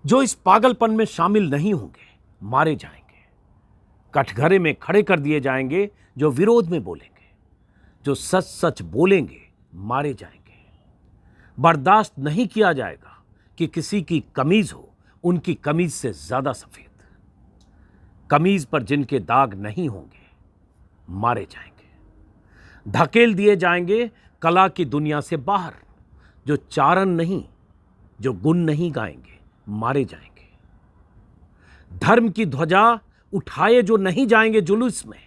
जो इस पागलपन में शामिल नहीं होंगे मारे जाएंगे, कटघरे में खड़े कर दिए जाएंगे जो विरोध में बोलेंगे, जो सच सच बोलेंगे मारे जाएंगे। बर्दाश्त नहीं किया जाएगा कि किसी की कमीज हो उनकी कमीज से ज्यादा सफेद। कमीज पर जिनके दाग नहीं होंगे मारे जाएंगे। धकेल दिए जाएंगे कला की दुनिया से बाहर, जो चारण नहीं, जो गुण नहीं गाएंगे मारे जाएंगे। धर्म की ध्वजा उठाए जो नहीं जाएंगे जुलूस में,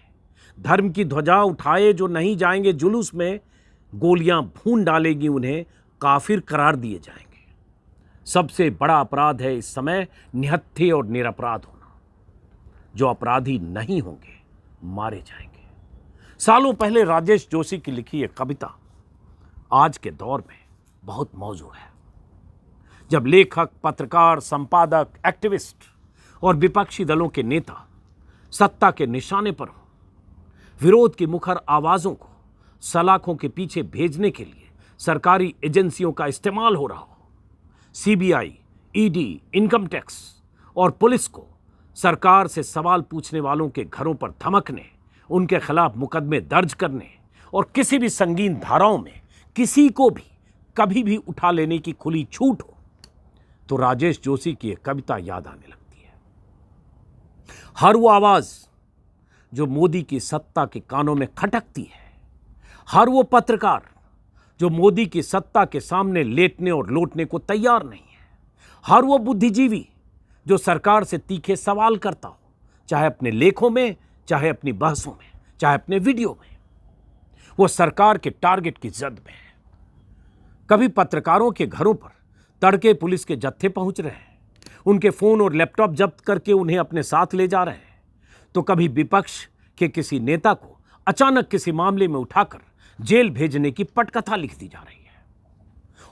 धर्म की ध्वजा उठाए जो नहीं जाएंगे जुलूस में, गोलियां भून डालेगी, उन्हें काफिर करार दिए जाएंगे। सबसे बड़ा अपराध है इस समय निहत्थे और निरपराध होना। जो अपराधी नहीं होंगे मारे जाएंगे। सालों पहले राजेश जोशी की लिखी एक कविता आज के दौर में बहुत मौजू है। जब लेखक, पत्रकार, संपादक, एक्टिविस्ट और विपक्षी दलों के नेता सत्ता के निशाने पर हों, विरोध की मुखर आवाजों को सलाखों के पीछे भेजने के लिए सरकारी एजेंसियों का इस्तेमाल हो रहा हो, सीबीआई, ईडी, इनकम टैक्स और पुलिस को सरकार से सवाल पूछने वालों के घरों पर धमकने, उनके खिलाफ मुकदमे दर्ज करने और किसी भी संगीन धाराओं में किसी को भी कभी भी उठा लेने की खुली छूट हो, तो राजेश जोशी की एक कविता याद आने लगती है। हर वो आवाज जो मोदी की सत्ता के कानों में खटकती है, हर वो पत्रकार जो मोदी की सत्ता के सामने लेटने और लौटने को तैयार नहीं है, हर वो बुद्धिजीवी जो सरकार से तीखे सवाल करता हो, चाहे अपने लेखों में, चाहे अपनी बहसों में, चाहे अपने वीडियो में, वो सरकार के टारगेट की जद में है। कभी पत्रकारों के घरों पर तड़के पुलिस के जत्थे पहुंच रहे हैं, उनके फोन और लैपटॉप जब्त करके उन्हें अपने साथ ले जा रहे हैं, तो कभी विपक्ष के किसी नेता को अचानक किसी मामले में उठाकर जेल भेजने की पटकथा लिख दी जा रही है।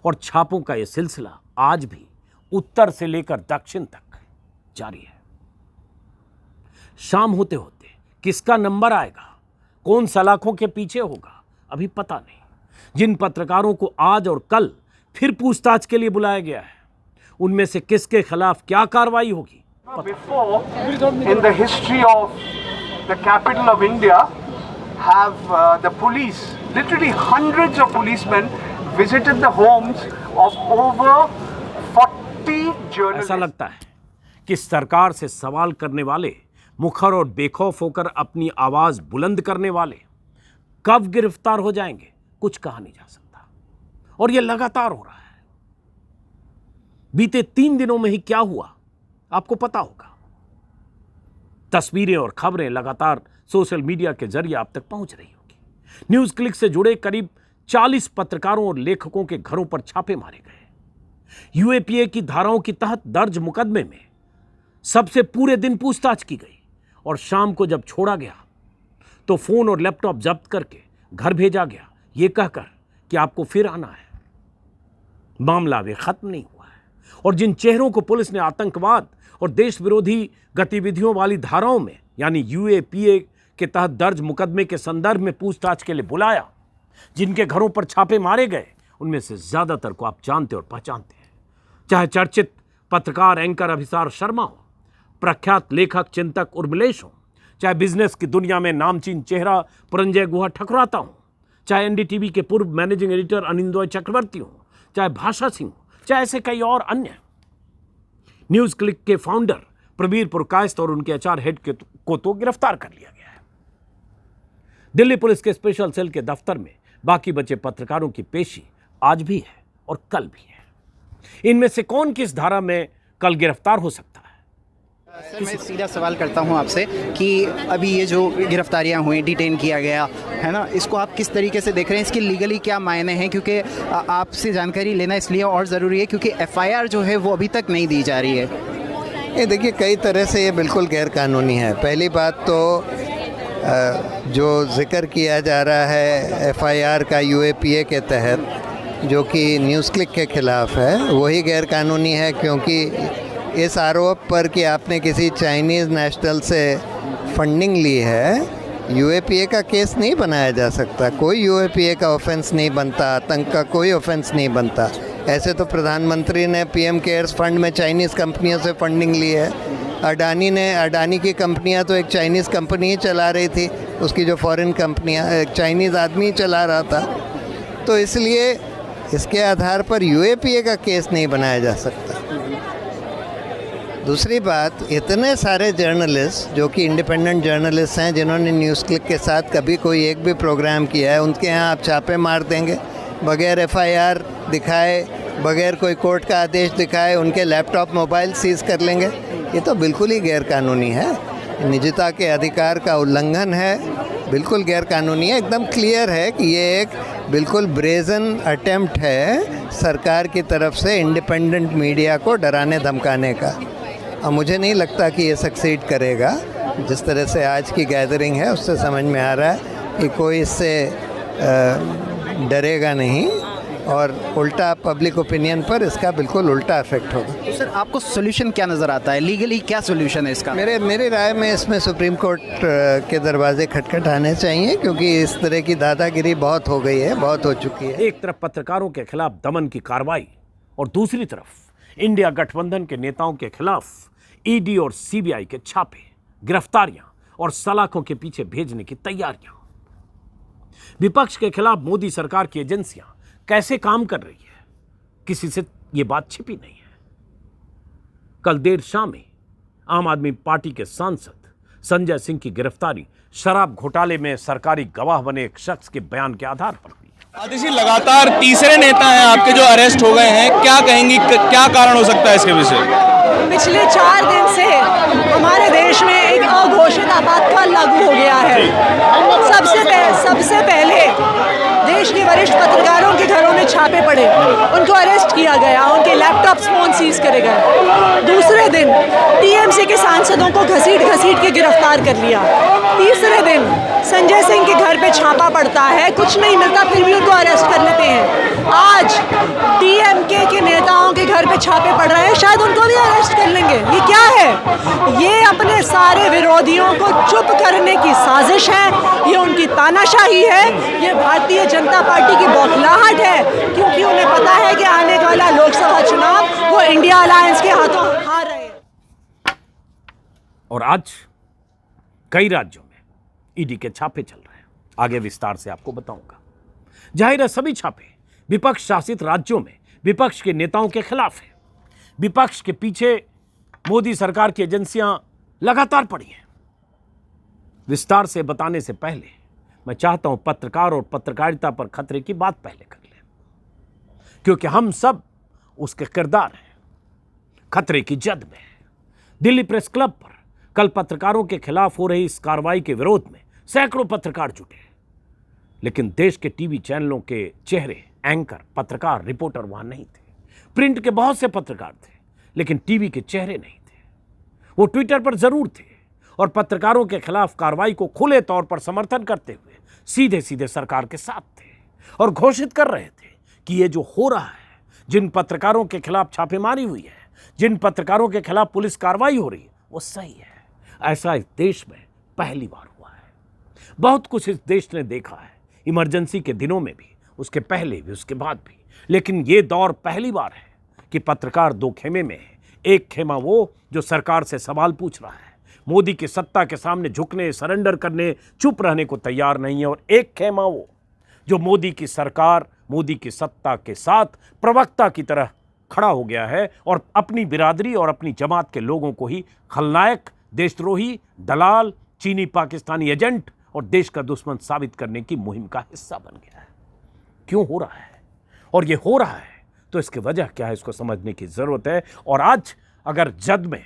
और छापों का यह सिलसिला आज भी उत्तर से लेकर दक्षिण तक जारी है। शाम होते होते किसका नंबर आएगा, कौन सलाखों के पीछे होगा, अभी पता नहीं। जिन पत्रकारों को आज और कल फिर पूछताछ के लिए बुलाया गया है, उनमें से किसके खिलाफ क्या कार्रवाई होगी। In the history of the capital of India, have the police, literally hundreds of policemen, visited the homes of over 40 journalists. ऐसा लगता है कि सरकार से सवाल करने वाले, मुखर और बेखौफ होकर अपनी आवाज बुलंद करने वाले कब गिरफ्तार हो जाएंगे कुछ कहा नहीं जा सकता, और यह लगातार हो रहा है। बीते 3 दिनों में ही क्या हुआ आपको पता होगा। तस्वीरें और खबरें लगातार सोशल मीडिया के जरिए आप तक पहुंच रही होगी। न्यूज क्लिक से जुड़े करीब 40 पत्रकारों और लेखकों के घरों पर छापे मारे गए। यूएपीए की धाराओं के तहत दर्ज मुकदमे में सबसे पूरे दिन पूछताछ की गई, और शाम को जब छोड़ा गया तो फोन और लैपटॉप जब्त करके घर भेजा गया, यह कहकर कि आपको फिर आना है। मामला वे खत्म नहीं हुआ है, और जिन चेहरों को पुलिस ने आतंकवाद और देश विरोधी गतिविधियों वाली धाराओं में यानी यूएपीए के तहत दर्ज मुकदमे के संदर्भ में पूछताछ के लिए बुलाया, जिनके घरों पर छापे मारे गए, उनमें से ज्यादातर को आप जानते और पहचानते हैं। चाहे चर्चित पत्रकार एंकर अभिसार शर्मा हो, प्रख्यात लेखक चिंतक उर्मिलेश हो, चाहे बिजनेस की दुनिया में नामचीन चेहरा पुरंजय गुहा ठकुराता हो, चाहे एनडीटीवी के पूर्व मैनेजिंग एडिटर अनिंदोय चक्रवर्ती हो, चाहे भाषा सिंह हो, चाहे ऐसे कई और अन्य। न्यूज क्लिक के फाउंडर प्रवीर पुरकायस्थ और उनके एचआर हेड को तो गिरफ्तार कर लिया गया है। दिल्ली पुलिस के स्पेशल सेल के दफ्तर में बाकी बचे पत्रकारों की पेशी आज भी है और कल भी है। इनमें से कौन किस धारा में कल गिरफ्तार हो सकता है? सर, मैं सीधा सवाल करता हूं आपसे कि अभी ये जो गिरफ्तारियां हुई, डिटेन किया गया है ना, इसको आप किस तरीके से देख रहे हैं? इसके लीगली क्या मायने हैं? क्योंकि आपसे जानकारी लेना इसलिए और ज़रूरी है क्योंकि एफआईआर जो है वो अभी तक नहीं दी जा रही है। ये देखिए, कई तरह से ये बिल्कुल गैर कानूनी है। पहली बात तो जो जिक्र किया जा रहा है एफआईआर का यूएपीए के तहत, जो कि न्यूज़ क्लिक के ख़िलाफ़ है, वही गैर कानूनी है, क्योंकि इस आरोप पर कि आपने किसी चाइनीज़ नेशनल से फंडिंग ली है, यूएपीए का केस नहीं बनाया जा सकता। कोई यूएपीए का ऑफेंस नहीं बनता, आतंक का कोई ऑफेंस नहीं बनता। ऐसे तो प्रधानमंत्री ने पीएम केयर्स फंड में चाइनीज़ कंपनियों से फंडिंग ली है। अडानी की कंपनियां तो एक चाइनीज़ कंपनी ही चला रही थी, उसकी जो फॉरेन कंपनियां एक चाइनीज़ आदमी ही चला रहा था। तो इसलिए इसके आधार पर यूएपीए का केस नहीं बनाया जा सकता। दूसरी बात, इतने सारे जर्नलिस्ट जो कि इंडिपेंडेंट जर्नलिस्ट हैं, जिन्होंने न्यूज़ क्लिक के साथ कभी कोई एक भी प्रोग्राम किया है, उनके यहाँ आप छापे मार देंगे बगैर एफआईआर दिखाए, बगैर कोई कोर्ट का आदेश दिखाए, उनके लैपटॉप मोबाइल सीज कर लेंगे। ये तो बिल्कुल ही गैरकानूनी है, निजता के अधिकार का उल्लंघन है, बिल्कुल गैरकानूनी है। एकदम क्लियर है कि ये एक बिल्कुल ब्रेजन अटेम्प्ट है सरकार की तरफ से इंडिपेंडेंट मीडिया को डराने धमकाने का। और मुझे नहीं लगता कि ये सक्सीड करेगा। जिस तरह से आज की गैदरिंग है उससे समझ में आ रहा है कि कोई इससे डरेगा नहीं, और उल्टा पब्लिक ओपिनियन पर इसका बिल्कुल उल्टा इफेक्ट होगा। तो सर आपको सोल्यूशन क्या नज़र आता है, लीगली क्या सोल्यूशन है इसका? मेरी राय में इसमें सुप्रीम कोर्ट के दरवाजे खटखटाने चाहिए, क्योंकि इस तरह की दादागिरी बहुत हो गई है, बहुत हो चुकी है। एक तरफ पत्रकारों के खिलाफ दमन की कार्रवाई और दूसरी तरफ इंडिया गठबंधन के नेताओं के खिलाफ ईडी और सीबीआई के छापे, गिरफ्तारियां और सलाखों के पीछे भेजने की तैयारियां। विपक्ष के खिलाफ मोदी सरकार की एजेंसियां कैसे काम कर रही है, किसी से यह बात छिपी नहीं है। कल देर शाम में आम आदमी पार्टी के सांसद संजय सिंह की गिरफ्तारी शराब घोटाले में सरकारी गवाह बने एक शख्स के बयान के आधार पर हुई। आदिशी, लगातार तीसरे नेता हैं आपके जो अरेस्ट हो गए हैं, क्या कहेंगी, क्या कारण हो सकता है इसके विषय? पिछले 4 दिन से हमारे देश में एक अघोषित आपातकाल लागू हो गया है। सबसे पहले देश के वरिष्ठ पत्रकारों के घरों में छापे पड़े, उनको अरेस्ट किया गया, उनके लैपटॉप्स फोन सीज करे गए। दूसरे दिन टीएमसी के सांसदों को घसीट के गिरफ्तार कर लिया। तीसरे दिन संजय सिंह के घर पे छापा पड़ता है, कुछ नहीं मिलता फिर भी उनको अरेस्ट कर लेते हैं। आज डीएमके के नेताओं के घर पे छापे पड़ रहे हैं, शायद उनको भी अरेस्ट कर लेंगे। ये क्या है? ये अपने सारे विरोधियों को चुप करने की साजिश है, ये उनकी तानाशाही है, ये भारतीय जनता पार्टी की बौखलाहट है, क्योंकि उन्हें पता है कि आने वाला लोकसभा चुनाव वो इंडिया अलायंस के हाथों हार रहे हैं। और आज कई राज्यों में ईडी के छापे चल रहे हैं, आगे विस्तार से आपको बताऊंगा। जाहिर है सभी छापे विपक्ष शासित राज्यों में विपक्ष के नेताओं के खिलाफ है। विपक्ष के पीछे मोदी सरकार की एजेंसियां लगातार पड़ी हैं। विस्तार से बताने से पहले मैं चाहता हूं पत्रकार और पत्रकारिता पर खतरे की बात पहले कर लें, क्योंकि हम सब उसके किरदार हैं, खतरे की जद में। दिल्ली प्रेस क्लब पर कल पत्रकारों के खिलाफ हो रही इस कार्रवाई के विरोध में सैकड़ों पत्रकार जुटे, लेकिन देश के टीवी चैनलों के चेहरे, एंकर, पत्रकार, रिपोर्टर वहां नहीं थे। प्रिंट के बहुत से पत्रकार थे, लेकिन टीवी के चेहरे नहीं थे। वो ट्विटर पर जरूर थे और पत्रकारों के खिलाफ कार्रवाई को खुले तौर पर समर्थन करते हुए सीधे सीधे सरकार के साथ थे और घोषित कर रहे थे कि ये जो हो रहा है, जिन पत्रकारों के खिलाफ छापेमारी हुई है, जिन पत्रकारों के खिलाफ पुलिस कार्रवाई हो रही है, वो सही है। ऐसा इस देश में पहली बार हुआ है। बहुत कुछ इस देश ने देखा है, इमरजेंसी के दिनों में भी, उसके पहले भी, उसके बाद भी, लेकिन ये दौर पहली बार है कि पत्रकार दो खेमे में है। एक खेमा वो जो सरकार से सवाल पूछ रहा है, मोदी की सत्ता के सामने झुकने, सरेंडर करने, चुप रहने को तैयार नहीं है, और एक खेमा वो जो मोदी की सरकार, मोदी की सत्ता के साथ प्रवक्ता की तरह खड़ा हो गया है और अपनी बिरादरी और अपनी जमात के लोगों को ही खलनायक, देशद्रोही, दलाल, चीनी पाकिस्तानी एजेंट और देश का दुश्मन साबित करने की मुहिम का हिस्सा बन गया है। क्यों हो रहा है और ये हो रहा है तो इसकी वजह क्या है, इसको समझने की जरूरत है। और आज अगर जद में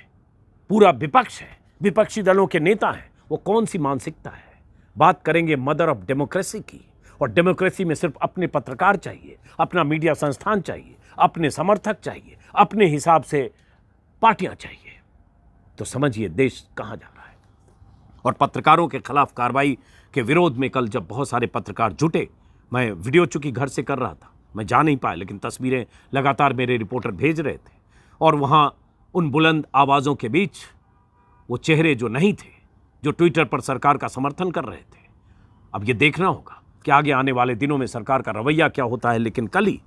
पूरा विपक्ष है, विपक्षी दलों के नेता हैं, वो कौन सी मानसिकता है? बात करेंगे मदर ऑफ डेमोक्रेसी की, और डेमोक्रेसी में सिर्फ अपने पत्रकार चाहिए, अपना मीडिया संस्थान चाहिए, अपने समर्थक चाहिए, अपने हिसाब से पार्टियां चाहिए। तो समझिए देश कहां जा रहा है। और पत्रकारों के खिलाफ कार्रवाई के विरोध में कल जब बहुत सारे पत्रकार जुटे, मैं वीडियो चूंकि घर से कर रहा था, मैं जा नहीं पाया, लेकिन तस्वीरें लगातार मेरे रिपोर्टर भेज रहे थे, और वहां उन बुलंद आवाज़ों के बीच वो चेहरे जो नहीं थे, जो ट्विटर पर सरकार का समर्थन कर रहे थे। अब ये देखना होगा कि आगे आने वाले दिनों में सरकार का रवैया क्या होता है। लेकिन कल ही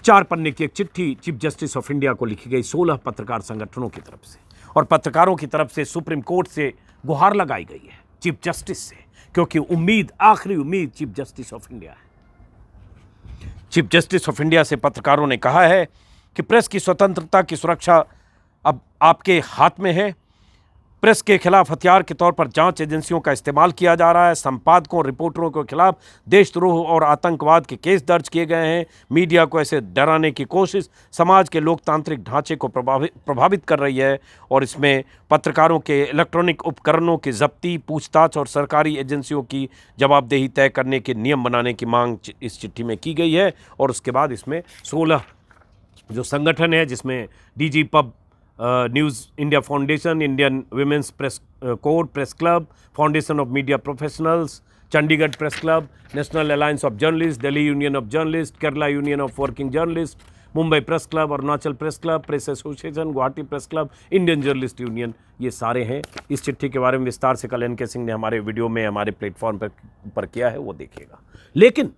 4 पन्ने की एक चिट्ठी चीफ जस्टिस ऑफ इंडिया को लिखी गई 16 पत्रकार संगठनों की तरफ से, और पत्रकारों की तरफ से सुप्रीम कोर्ट से गुहार लगाई गई है चीफ जस्टिस से, क्योंकि उम्मीद, आखिरी उम्मीद चीफ जस्टिस ऑफ इंडिया है। चीफ जस्टिस ऑफ इंडिया से पत्रकारों ने कहा है कि प्रेस की स्वतंत्रता की सुरक्षा अब आपके हाथ में है। प्रेस के खिलाफ हथियार के तौर पर जांच एजेंसियों का इस्तेमाल किया जा रहा है। संपादकों और रिपोर्टरों के खिलाफ देशद्रोह और आतंकवाद के केस दर्ज किए गए हैं। मीडिया को ऐसे डराने की कोशिश समाज के लोकतांत्रिक ढांचे को प्रभावित कर रही है, और इसमें पत्रकारों के इलेक्ट्रॉनिक उपकरणों की जब्ती, पूछताछ और सरकारी एजेंसियों की जवाबदेही तय करने के नियम बनाने की मांग इस चिट्ठी में की गई है। और उसके बाद इसमें 16 जो संगठन है, जिसमें DG pub, news India foundation, Indian women's press code, press club, foundation of media professionals, Chandigarh press club, national alliance of journalist, Delhi union of journalist, Kerala union of working journalist, Mumbai press club, Arunachal press club, press association, Guwahati press club, Indian journalist union, ये सारे हैं। इस चिट्ठी के बारे में विस्तार से कल एनके सिंह ने हमारे वीडियो में, हमारे प्लेटफॉर्म पर किया है, वो देखिएगा। लेकिन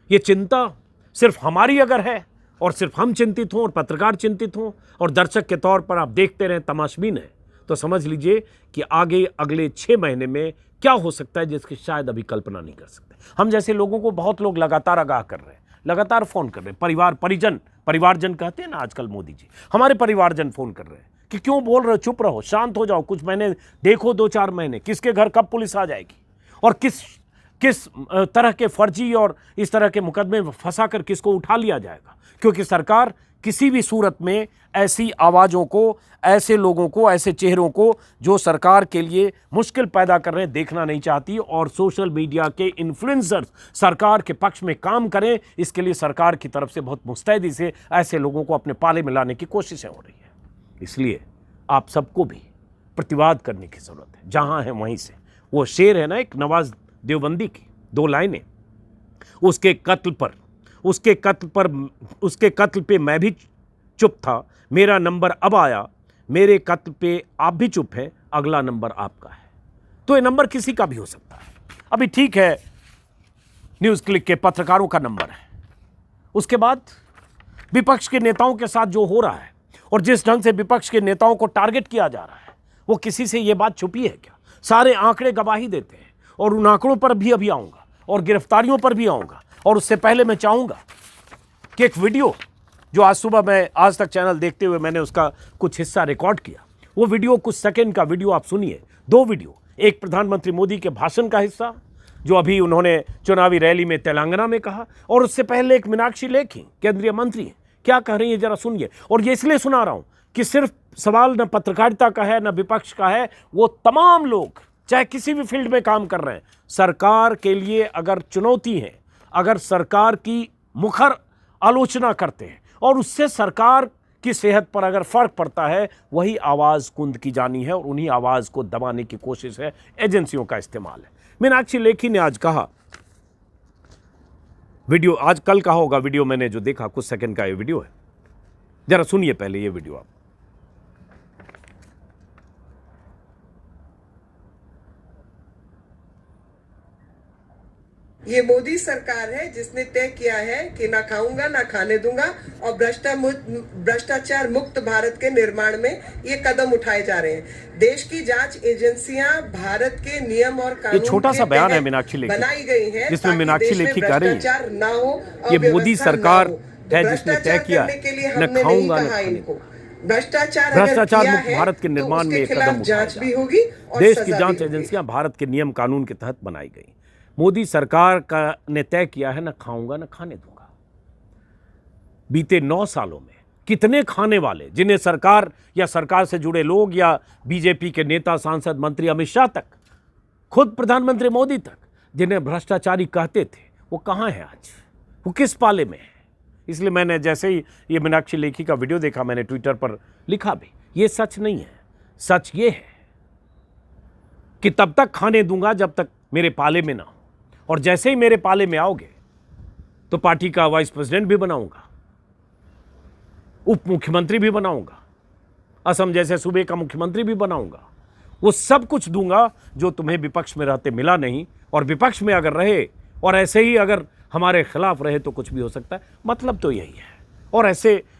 ये चिंता सिर्फ हमारी अगर है और सिर्फ हम चिंतित हों और पत्रकार चिंतित हों और दर्शक के तौर पर आप देखते रहें, तमाशबीन है, तो समझ लीजिए कि आगे अगले 6 महीने में क्या हो सकता है जिसकी शायद अभी कल्पना नहीं कर सकते। हम जैसे लोगों को बहुत लोग लगातार आगाह कर रहे हैं, लगातार फ़ोन कर रहे हैं। परिवारजन कहते हैं ना आजकल मोदी जी, हमारे परिवारजन फ़ोन कर रहे हैं कि क्यों बोल रहे हो, चुप रहो, शांत हो जाओ, कुछ महीने देखो, 2-4 महीने, किसके घर कब पुलिस आ जाएगी और किस तरह के फर्जी और इस तरह के मुकदमे फंसाकर किसको उठा लिया जाएगा। क्योंकि सरकार किसी भी सूरत में ऐसी आवाज़ों को, ऐसे लोगों को, ऐसे चेहरों को जो सरकार के लिए मुश्किल पैदा कर रहे हैं, देखना नहीं चाहती। और सोशल मीडिया के इन्फ्लुएंसर्स सरकार के पक्ष में काम करें, इसके लिए सरकार की तरफ से बहुत मुस्तैदी से ऐसे लोगों को अपने पाले में लाने की कोशिशें हो रही है। इसलिए आप सबको भी प्रतिवाद करने की ज़रूरत है। जहाँ है वहीं से, वो शेर है ना एक नवाज देवबंदी की 2 लाइनें, उसके कत्ल पे मैं भी चुप था, मेरा नंबर अब आया, मेरे कत्ल पे आप भी चुप हैं, अगला नंबर आपका है। तो ये नंबर किसी का भी हो सकता है। अभी ठीक है, न्यूज़ क्लिक के पत्रकारों का नंबर है। उसके बाद विपक्ष के नेताओं के साथ जो हो रहा है और जिस ढंग से विपक्ष के नेताओं को टारगेट किया जा रहा है, वो किसी से ये बात छुपी है क्या? सारे आंकड़े गवाही देते हैं, और उन आंकड़ों पर भी अभी आऊँगा और गिरफ्तारियों पर भी आऊँगा। और उससे पहले मैं चाहूँगा कि एक वीडियो जो आज सुबह मैं आज तक चैनल देखते हुए मैंने उसका कुछ हिस्सा रिकॉर्ड किया, वो वीडियो कुछ सेकंड का वीडियो आप सुनिए। 2 वीडियो, एक प्रधानमंत्री मोदी के भाषण का हिस्सा जो अभी उन्होंने चुनावी रैली में तेलंगाना में कहा, और उससे पहले एक मीनाक्षी लेखी केंद्रीय मंत्री हैं, क्या कह रही है जरा सुनिए। और ये इसलिए सुना रहा हूँ कि सिर्फ सवाल न पत्रकारिता का है न विपक्ष का है, वो तमाम लोग चाहे किसी भी फील्ड में काम कर रहे हैं, सरकार के लिए अगर चुनौती है, अगर सरकार की मुखर आलोचना करते हैं और उससे सरकार की सेहत पर अगर फर्क पड़ता है, वही आवाज़ कुंद की जानी है और उन्हीं आवाज़ को दबाने की कोशिश है, एजेंसियों का इस्तेमाल है। मीनाक्षी लेखी ने आज कहा, वीडियो आज कल का होगा, वीडियो मैंने जो देखा कुछ सेकंड का ये वीडियो है, जरा सुनिए पहले ये वीडियो आप। ये मोदी सरकार है जिसने तय किया है कि ना खाऊंगा ना खाने दूंगा, और भ्रष्टाचार मुक्त भारत के निर्माण में ये कदम उठाए जा रहे हैं। देश की जांच एजेंसियां भारत के नियम और कानून, ये छोटा सा बयान है मीनाक्षी लेखी बनाई गई है, जिसमें मीनाक्षी लेखी कह रही है ना हो, ये मोदी सरकार है जिसने तय किया न खाऊंगा न खाने। भ्रष्टाचार मुक्त भारत के निर्माण में एक कदम जांच भी होगी। देश की जांच एजेंसियां भारत के नियम कानून के तहत बनाई गई। मोदी सरकार का ने तय किया है न खाऊंगा न खाने दूंगा। बीते 9 सालों में कितने खाने वाले, जिन्हें सरकार या सरकार से जुड़े लोग या बीजेपी के नेता, सांसद, मंत्री, अमित शाह तक, खुद प्रधानमंत्री मोदी तक, जिन्हें भ्रष्टाचारी कहते थे, वो कहाँ है आज? वो किस पाले में है? इसलिए मैंने जैसे ही ये मीनाक्षी लेखी का वीडियो देखा, मैंने ट्विटर पर लिखा भी, ये सच नहीं है। सच ये है कि तब तक खाने दूंगा जब तक मेरे पाले में ना हो, और जैसे ही मेरे पाले में आओगे तो पार्टी का वाइस प्रेसिडेंट भी बनाऊंगा, उप मुख्यमंत्री भी बनाऊंगा, असम जैसे सूबे का मुख्यमंत्री भी बनाऊंगा। वो सब कुछ दूंगा जो तुम्हें विपक्ष में रहते मिला नहीं, और विपक्ष में अगर रहे और ऐसे ही अगर हमारे खिलाफ रहे तो कुछ भी हो सकता है। मतलब तो यही है। और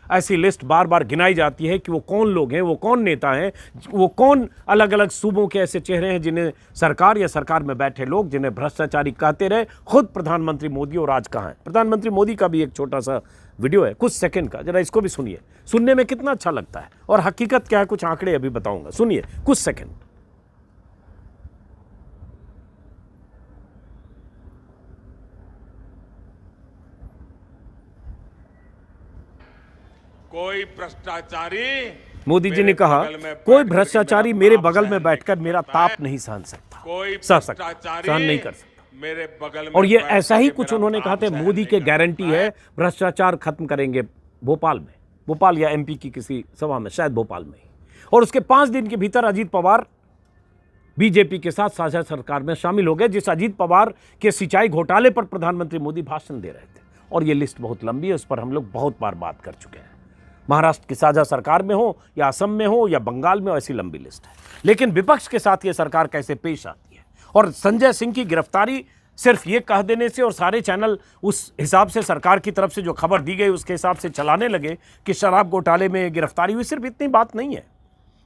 ऐसी लिस्ट बार बार गिनाई जाती है कि वो कौन लोग हैं, वो कौन नेता हैं, वो कौन अलग अलग सूबों के ऐसे चेहरे हैं जिन्हें सरकार या सरकार में बैठे लोग जिन्हें भ्रष्टाचारी कहते रहे। खुद प्रधानमंत्री मोदी और आज कहाँ हैं। प्रधानमंत्री मोदी का भी एक छोटा सा वीडियो है कुछ सेकंड का, जरा इसको भी सुनिए। सुनने में कितना अच्छा लगता है और हकीकत क्या है कुछ आंकड़े अभी बताऊंगा, सुनिए कुछ सेकंड। कोई भ्रष्टाचारी, मोदी जी ने कहा कोई भ्रष्टाचारी मेरे बगल में बैठकर मेरा ताप नहीं सहन सकता, कोई सहन नहीं कर सकता। मेरे बगल में और ये बैठ ऐसा ही करके कुछ मेरा उन्होंने ताप कहा था। सहन मोदी के नहीं कर गारंटी सकता है भ्रष्टाचार खत्म करेंगे भोपाल या एमपी की किसी सभा में, शायद भोपाल में ही। और उसके 5 दिन के भीतर अजीत पवार बीजेपी के साथ साझा सरकार में शामिल हो गए, जिस अजीत पवार के सिंचाई घोटाले पर प्रधानमंत्री मोदी भाषण दे रहे थे। और ये लिस्ट बहुत लंबी है, उस पर हम लोग बहुत बार बात कर चुके हैं। महाराष्ट्र की साझा सरकार में हो या असम में हो या बंगाल में हो, ऐसी लंबी लिस्ट है। लेकिन विपक्ष के साथ ये सरकार कैसे पेश आती है। और संजय सिंह की गिरफ्तारी सिर्फ ये कह देने से और सारे चैनल उस हिसाब से सरकार की तरफ से जो खबर दी गई उसके हिसाब से चलाने लगे कि शराब घोटाले में गिरफ्तारी हुई, सिर्फ इतनी बात नहीं है।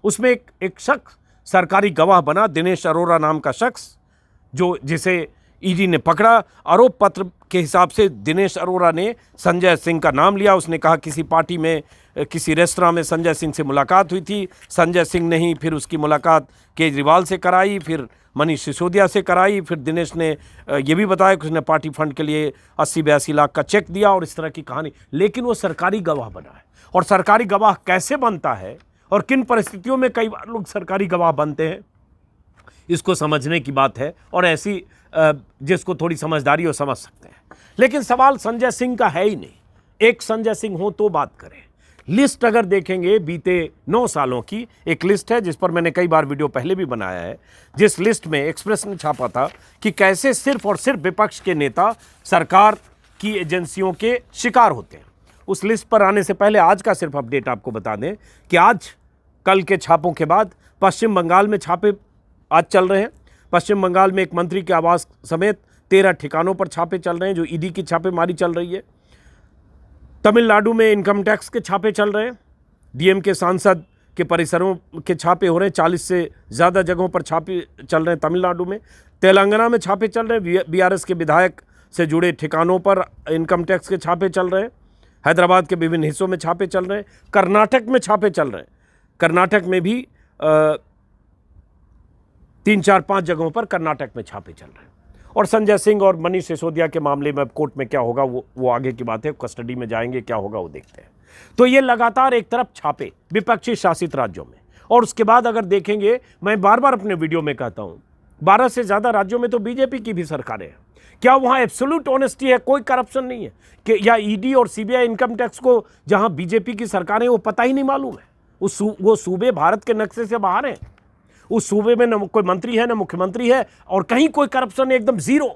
उसमें एक शख्स सरकारी गवाह बना, दिनेश अरोरा नाम का शख्स, जिसे ईडी ने पकड़ा। आरोप पत्र के हिसाब से दिनेश अरोरा ने संजय सिंह का नाम लिया। उसने कहा किसी पार्टी में, किसी रेस्तरां में संजय सिंह से मुलाकात हुई थी। संजय सिंह ने ही फिर उसकी मुलाकात केजरीवाल से कराई, फिर मनीष सिसोदिया से कराई। फिर दिनेश ने यह भी बताया कि उसने पार्टी फंड के लिए 80-82 लाख का चेक दिया और इस तरह की कहानी। लेकिन वो सरकारी गवाह बना है। और सरकारी गवाह कैसे बनता है और किन परिस्थितियों में कई बार लोग सरकारी गवाह बनते हैं, इसको समझने की बात है। और ऐसी जिसको थोड़ी समझदारी हो समझ सकते हैं। लेकिन सवाल संजय सिंह का है ही नहीं। एक संजय सिंह हो तो बात करें। लिस्ट अगर देखेंगे बीते 9 सालों की एक लिस्ट है, जिस पर मैंने कई बार वीडियो पहले भी बनाया है, जिस लिस्ट में एक्सप्रेस ने छापा था कि कैसे सिर्फ और सिर्फ विपक्ष के नेता सरकार की एजेंसियों के शिकार होते हैं। उस लिस्ट पर आने से पहले आज का सिर्फ अपडेट आपको बता दें कि आज कल के छापों के बाद पश्चिम बंगाल में छापे आज चल रहे हैं। पश्चिम बंगाल में एक मंत्री के आवास समेत 13 ठिकानों पर छापे चल रहे हैं, जो ईडी की छापेमारी चल रही है। तमिलनाडु में इनकम टैक्स के छापे चल रहे हैं। डीएम के सांसद के परिसरों के छापे हो रहे हैं। 40 से ज़्यादा जगहों पर छापे चल रहे हैं तमिलनाडु में। तेलंगाना में छापे चल रहे हैं। बीआरएस के विधायक से जुड़े ठिकानों पर इनकम टैक्स के छापे चल रहे हैं। हैदराबाद के विभिन्न हिस्सों में छापे चल रहे हैं। कर्नाटक में छापे चल रहे हैं। कर्नाटक में भी 3-4-5 जगहों पर कर्नाटक में छापे चल रहे हैं। और संजय सिंह और मनीष सिसोदिया के मामले में कोर्ट में क्या होगा वो आगे की बात है। कस्टडी में जाएंगे, क्या होगा वो देखते हैं। तो ये लगातार एक तरफ छापे विपक्षी शासित राज्यों में। और उसके बाद अगर देखेंगे, मैं बार बार अपने वीडियो में कहता हूँ, 12 से ज़्यादा राज्यों में तो बीजेपी की भी सरकारें हैं। क्या वहाँ एब्सोल्यूट ऑनेस्टी है, कोई करप्शन नहीं है कि या ईडी और सीबीआई इनकम टैक्स को जहाँ बीजेपी की सरकारें वो पता ही नहीं मालूम है। वो सूबे भारत के नक्शे से बाहर हैं। उस सूबे में न कोई मंत्री है, न मुख्यमंत्री है, और कहीं कोई करप्शन एकदम जीरो।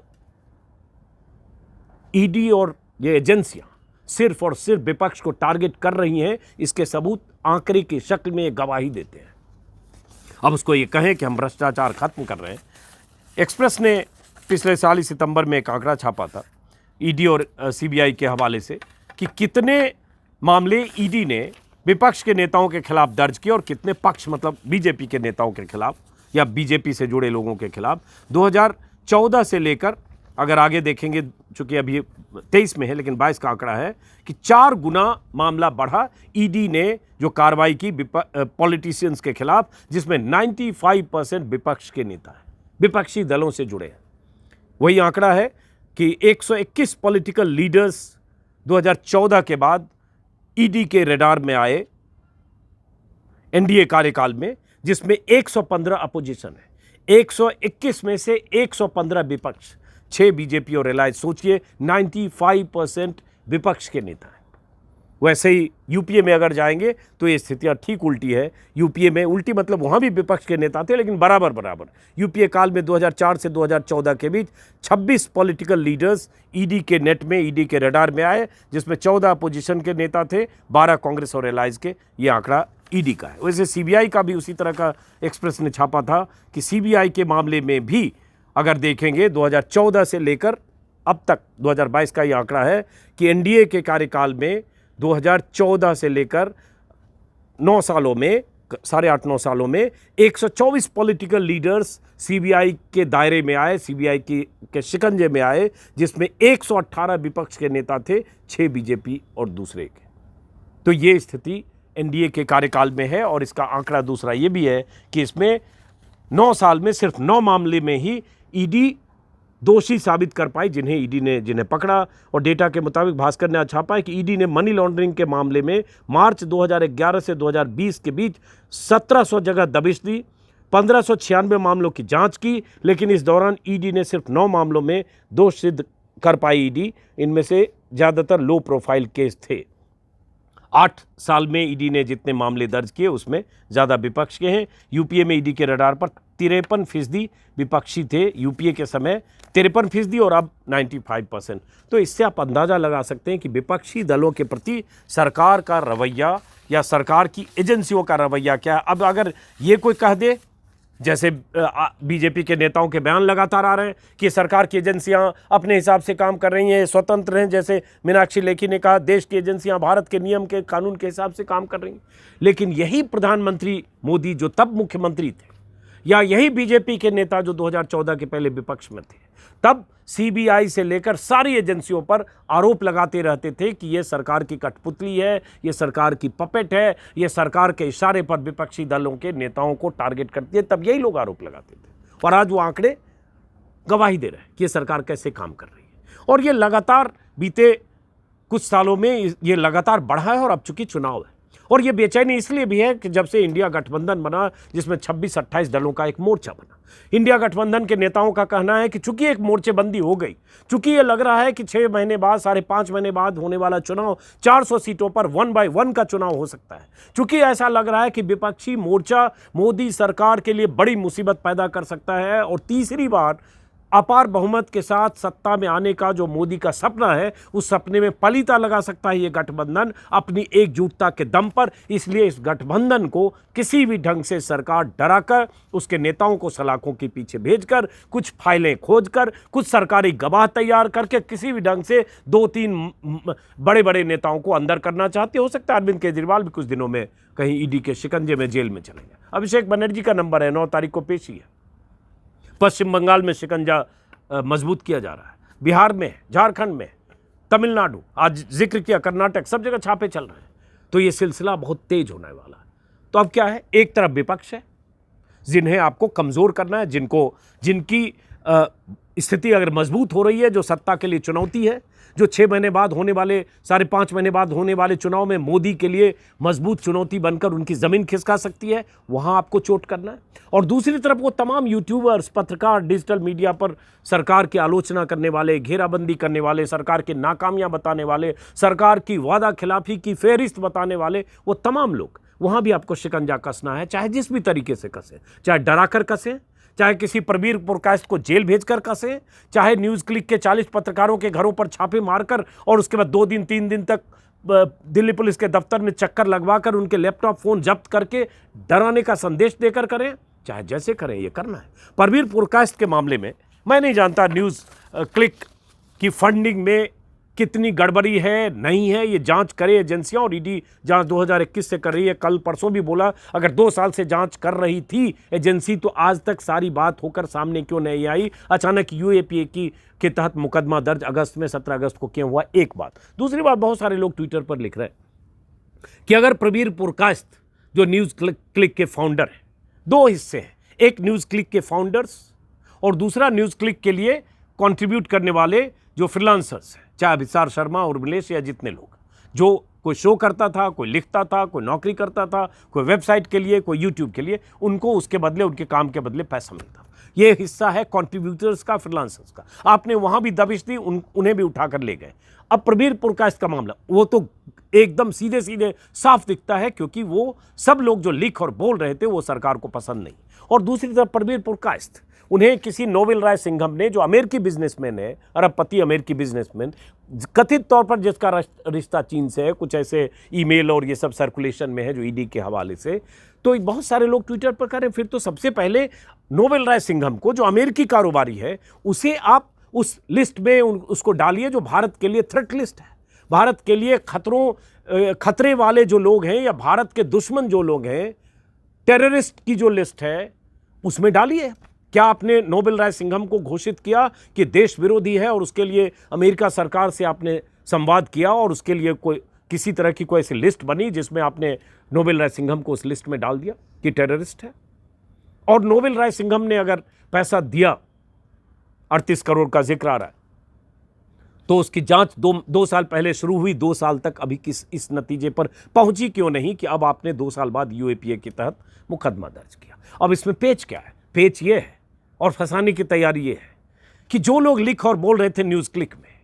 ईडी और ये एजेंसियां सिर्फ और सिर्फ विपक्ष को टारगेट कर रही हैं। इसके सबूत आंकड़े की शक्ल में गवाही देते हैं। अब उसको ये कहें कि हम भ्रष्टाचार खत्म कर रहे हैं। एक्सप्रेस ने पिछले साल ही सितंबर में एक आंकड़ा छापा था ईडी और सीबीआई के हवाले से कि कितने मामले ईडी ने विपक्ष के नेताओं के खिलाफ दर्ज किए और कितने पक्ष, मतलब बीजेपी के नेताओं के खिलाफ या बीजेपी से जुड़े लोगों के खिलाफ। 2014 से लेकर अगर आगे देखेंगे, चूंकि अभी 23 में है लेकिन 22 का आंकड़ा है कि 4 गुना मामला बढ़ा ईडी ने जो कार्रवाई की पॉलिटिशियंस के खिलाफ, जिसमें 95% विपक्ष के नेता हैं, विपक्षी दलों से जुड़े हैं। वही आंकड़ा है कि 121 पॉलिटिकल लीडर्स 2014 के बाद ईडी के रडार में आए एनडीए कार्यकाल में, जिसमें 115 अपोजिशन है। 121 में से 115 विपक्ष, 6 बीजेपी और रिलायंस। सोचिए 95% विपक्ष के नेता हैं। वैसे ही यूपीए में अगर जाएंगे तो ये स्थितियां ठीक उल्टी है। यूपीए में उल्टी मतलब वहां भी विपक्ष के नेता थे लेकिन बराबर। यूपीए काल में 2004 से 2014 के बीच 26 पॉलिटिकल लीडर्स ईडी के नेट में, ईडी के रडार में आए, जिसमें 14 अपोजिशन के नेता थे, 12 कांग्रेस और रिलायंस के। ये आंकड़ा ईडी का है। वैसे सीबीआई का भी उसी तरह का एक्सप्रेस ने छापा था कि सीबीआई के मामले में भी अगर देखेंगे 2014 से लेकर अब तक 2022 का ये आंकड़ा है कि एनडीए के कार्यकाल में 2014 से लेकर 9 सालों में, 8.5-9 सालों में 124 पॉलिटिकल लीडर्स सीबीआई के दायरे में आए, सीबीआई के शिकंजे में आए, जिसमें 118 विपक्ष के नेता थे, 6 बीजेपी और दूसरे के। तो ये स्थिति एनडीए के कार्यकाल में है। और इसका आंकड़ा दूसरा ये भी है कि इसमें 9 साल में सिर्फ 9 मामले में ही ईडी दोषी साबित कर पाई, जिन्हें पकड़ा। और डेटा के मुताबिक भास्कर ने छापा है कि ईडी ने मनी लॉन्ड्रिंग के मामले में मार्च 2011 से 2020 के बीच 1700 जगह दबिश दी, 1596 मामलों की जांच की, लेकिन इस दौरान ईडी ने सिर्फ 9 मामलों में दोष सिद्ध कर पाई ईडी। इनमें से ज़्यादातर लो प्रोफाइल केस थे। 8 साल में ईडी ने जितने मामले दर्ज किए उसमें ज़्यादा विपक्ष के हैं। यूपीए में ईडी के रडार पर 53% विपक्षी थे यूपीए के समय, 53% और अब 95%। तो इससे आप अंदाज़ा लगा सकते हैं कि विपक्षी दलों के प्रति सरकार का रवैया या सरकार की एजेंसियों का रवैया क्या है। अब अगर ये कोई कह दे, जैसे बीजेपी के नेताओं के बयान लगातार आ रहे हैं कि सरकार की एजेंसियां अपने हिसाब से काम कर रही हैं, स्वतंत्र हैं, जैसे मीनाक्षी लेखी ने कहा देश की एजेंसियां भारत के नियम के कानून के हिसाब से काम कर रही हैं। लेकिन यही प्रधानमंत्री मोदी जो तब मुख्यमंत्री थे, या यही बीजेपी के नेता जो 2014 के पहले विपक्ष में थे, तब सीबीआई से लेकर सारी एजेंसियों पर आरोप लगाते रहते थे कि ये सरकार की कठपुतली है, ये सरकार की पपेट है, ये सरकार के इशारे पर विपक्षी दलों के नेताओं को टारगेट करती है। तब यही लोग आरोप लगाते थे। और आज वो आंकड़े गवाही दे रहे हैं कि ये सरकार कैसे काम कर रही है। और ये लगातार बीते कुछ सालों में ये लगातार बढ़ा है। और अब चूंकि चुनाव है, और ये बेचैनी इसलिए भी है कि जब से इंडिया गठबंधन बना, जिसमें 26-28 दलों का एक मोर्चा बना, इंडिया गठबंधन के नेताओं का कहना है कि चूंकि एक मोर्चेबंदी हो गई, चूंकि ये लग रहा है कि 6 महीने बाद, 5.5 महीने बाद होने वाला चुनाव 400 सीटों पर 1 by 1 का चुनाव हो सकता है, चूंकि ऐसा लग रहा है कि विपक्षी मोर्चा मोदी सरकार के लिए बड़ी मुसीबत पैदा कर सकता है और तीसरी बार अपार बहुमत के साथ सत्ता में आने का जो मोदी का सपना है, उस सपने में पलीता लगा सकता है ये गठबंधन अपनी एकजुटता के दम पर। इसलिए इस गठबंधन को किसी भी ढंग से सरकार डराकर, उसके नेताओं को सलाखों के पीछे भेजकर, कुछ फाइलें खोजकर, कुछ सरकारी गवाह तैयार करके किसी भी ढंग से 2-3 बड़े बड़े नेताओं को अंदर करना चाहते। हो सकता है अरविंद केजरीवाल भी कुछ दिनों में कहीं ईडी के शिकंजे में जेल में चले गए। अभिषेक बनर्जी का नंबर है, 9 तारीख को पेशी है। पश्चिम बंगाल में शिकंजा मजबूत किया जा रहा है, बिहार में, झारखंड में, तमिलनाडु, आज जिक्र किया कर्नाटक, सब जगह छापे चल रहे हैं। तो ये सिलसिला बहुत तेज होने वाला है। तो अब क्या है, एक तरफ विपक्ष है जिन्हें आपको कमज़ोर करना है, जिनकी स्थिति अगर मजबूत हो रही है, जो सत्ता के लिए चुनौती है, जो 6 महीने बाद होने वाले, 5.5 महीने बाद होने वाले चुनाव में मोदी के लिए मजबूत चुनौती बनकर उनकी ज़मीन खिसका सकती है, वहाँ आपको चोट करना है। और दूसरी तरफ वो तमाम यूट्यूबर्स, पत्रकार, डिजिटल मीडिया पर सरकार की आलोचना करने वाले, घेराबंदी करने वाले, सरकार के नाकामियाँ बताने वाले, सरकार की वादा खिलाफी की फेहरिस्त बताने वाले, वो तमाम लोग, वहाँ भी आपको शिकंजा कसना है, चाहे जिस भी तरीके से कसें, चाहे डरा कर कसें, चाहे किसी प्रवीर पुरकायस्थ को जेल भेजकर कसें, चाहे न्यूज़ क्लिक के 40 पत्रकारों के घरों पर छापे मारकर और उसके बाद 2 दिन 3 दिन तक दिल्ली पुलिस के दफ्तर में चक्कर लगवाकर उनके लैपटॉप फ़ोन जब्त करके डराने का संदेश देकर करें, चाहे जैसे करें, ये करना है। प्रवीर पुरकायस्थ के मामले में मैं नहीं जानता न्यूज़ क्लिक की फंडिंग में कितनी गड़बड़ी है, नहीं है, ये जांच करे एजेंसियां। और ईडी जांच 2021 से कर रही है। कल परसों भी बोला अगर 2 साल से जांच कर रही थी एजेंसी, तो आज तक सारी बात होकर सामने क्यों नहीं आई। अचानक यूएपीए के तहत मुकदमा दर्ज अगस्त में, 17 अगस्त को क्यों हुआ, एक बात। दूसरी बात, बहुत सारे लोग ट्विटर पर लिख रहे हैं कि अगर प्रवीर पुरकायस्थ जो न्यूज़ क्लिक के फाउंडर हैं, 2 हिस्से हैं, एक न्यूज़ क्लिक के फाउंडर्स और दूसरा न्यूज़ क्लिक के लिए कंट्रीब्यूट करने वाले जो फ्रीलांसर्स हैं, चाहे अभिसार शर्मा और उर्मिलेश या जितने लोग, जो कोई शो करता था, कोई लिखता था, कोई नौकरी करता था, कोई वेबसाइट के लिए, कोई यूट्यूब के लिए, उनको उसके बदले, उनके काम के बदले पैसा मिलता। ये हिस्सा है कंट्रीब्यूटर्स का, फ्रीलांसर्स का। आपने वहाँ भी दबिश दी, उन्हें भी उठाकर ले गए। अब प्रवीर पुरकायस्थ का मामला, वो तो एकदम सीधे सीधे साफ दिखता है, क्योंकि वो सब लोग जो लिख और बोल रहे थे वो सरकार को पसंद नहीं। और दूसरी तरफ प्रवीर पुरकायस्थ, उन्हें किसी नोवेल राय सिंघम ने, जो अमेरिकी बिजनेसमैन है, अरबपति अमेरिकी बिजनेसमैन, कथित तौर पर जिसका रिश्ता चीन से है, कुछ ऐसे ईमेल और ये सब सर्कुलेशन में है जो ईडी के हवाले से, तो बहुत सारे लोग ट्विटर पर करें, फिर तो सबसे पहले नोवेल राय सिंघम को, जो अमेरिकी कारोबारी है, उसे आप उस लिस्ट में उसको डालिए जो भारत के लिए थ्रेट लिस्ट है, भारत के लिए खतरे वाले जो लोग हैं या भारत के दुश्मन जो लोग हैं, टेररिस्ट की जो लिस्ट है उसमें डालिए। क्या आपने नोबेल राय सिंघम को घोषित किया कि देश विरोधी है और उसके लिए अमेरिका सरकार से आपने संवाद किया और उसके लिए कोई किसी तरह की कोई ऐसी लिस्ट बनी जिसमें आपने नोबेल राय सिंघम को उस लिस्ट में डाल दिया कि टेररिस्ट है? और नोबेल राय सिंघम ने अगर पैसा दिया, 38 करोड़ का जिक्र आ रहा है, तो उसकी जांच दो साल पहले शुरू हुई, 2 साल तक अभी इस नतीजे पर पहुंची क्यों नहीं कि अब आपने 2 साल बाद यूएपीए के तहत मुकदमा दर्ज किया? अब इसमें पेच क्या है? पेच ये है और फंसाने की तैयारी ये है कि जो लोग लिख और बोल रहे थे न्यूज़ क्लिक में,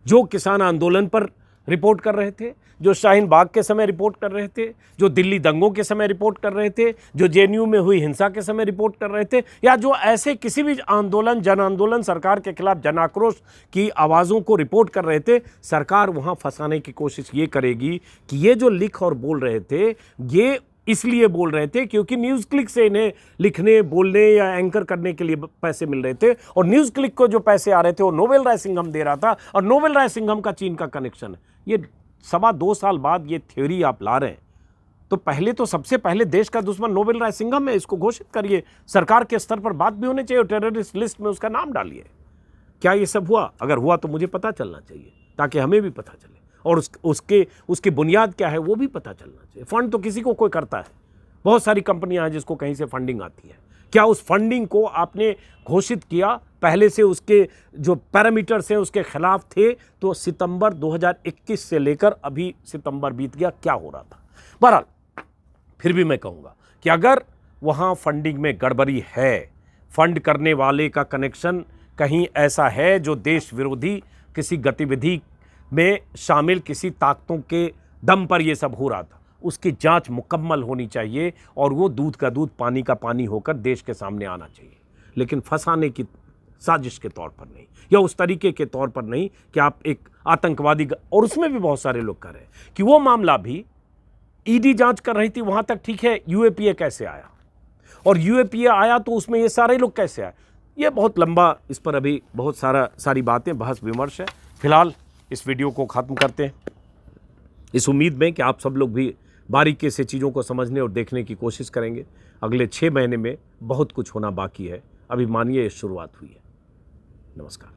जो किसान आंदोलन पर रिपोर्ट कर रहे थे, जो शाहीन बाग के समय रिपोर्ट कर रहे थे, जो दिल्ली दंगों के समय रिपोर्ट कर रहे थे, जो जेएनयू में हुई हिंसा के समय रिपोर्ट कर रहे थे, या जो ऐसे किसी भी आंदोलन, जन आंदोलन, सरकार के खिलाफ जन आक्रोश की आवाज़ों को रिपोर्ट कर रहे थे, सरकार वहाँ फंसाने की कोशिश ये करेगी कि ये जो लिख और बोल रहे थे ये इसलिए बोल रहे थे क्योंकि न्यूज़ क्लिक से इन्हें लिखने, बोलने या एंकर करने के लिए पैसे मिल रहे थे, और न्यूज़ क्लिक को जो पैसे आ रहे थे वो नोबेल राय सिंघम दे रहा था, और नोबेल राय सिंघम का चीन का कनेक्शन है। ये 2.25 साल बाद ये थ्योरी आप ला रहे हैं, तो पहले तो सबसे पहले देश का दुश्मन नोबेल राय सिंघम है, इसको घोषित करिए, सरकार के स्तर पर बात भी होनी चाहिए, टेररिस्ट लिस्ट में उसका नाम डालिए। क्या ये सब हुआ? अगर हुआ तो मुझे पता चलना चाहिए ताकि हमें भी पता चले, और उसकी बुनियाद क्या है वो भी पता चलना चाहिए। फंड तो किसी को कोई करता है, बहुत सारी कंपनियां हैं जिसको कहीं से फंडिंग आती है। क्या उस फंडिंग को आपने घोषित किया पहले से? उसके जो पैरामीटर्स हैं उसके खिलाफ थे, तो सितंबर 2021 से लेकर अभी सितंबर बीत गया, क्या हो रहा था? बहरहाल फिर भी मैं कहूँगा कि अगर वहाँ फंडिंग में गड़बड़ी है, फंड करने वाले का कनेक्शन कहीं ऐसा है जो देश विरोधी किसी गतिविधि में शामिल किसी ताकतों के दम पर ये सब हो रहा था, उसकी जांच मुकम्मल होनी चाहिए और वो दूध का दूध पानी का पानी होकर देश के सामने आना चाहिए, लेकिन फंसाने की साजिश के तौर पर नहीं, या उस तरीके के तौर पर नहीं कि आप एक आतंकवादी, और उसमें भी बहुत सारे लोग कर रहे हैं कि वो मामला भी ईडी जांच कर रही थी, वहाँ तक ठीक है, यूएपीए कैसे आया, और यूएपीए आया तो उसमें ये सारे लोग कैसे आए? ये बहुत लंबा, इस पर अभी बहुत सारी बातें बहस विमर्श है। फिलहाल इस वीडियो को ख़त्म करते हैं, इस उम्मीद में कि आप सब लोग भी बारीकी से चीज़ों को समझने और देखने की कोशिश करेंगे। अगले 6 महीने में बहुत कुछ होना बाकी है, अभी मानिए शुरुआत हुई है। नमस्कार।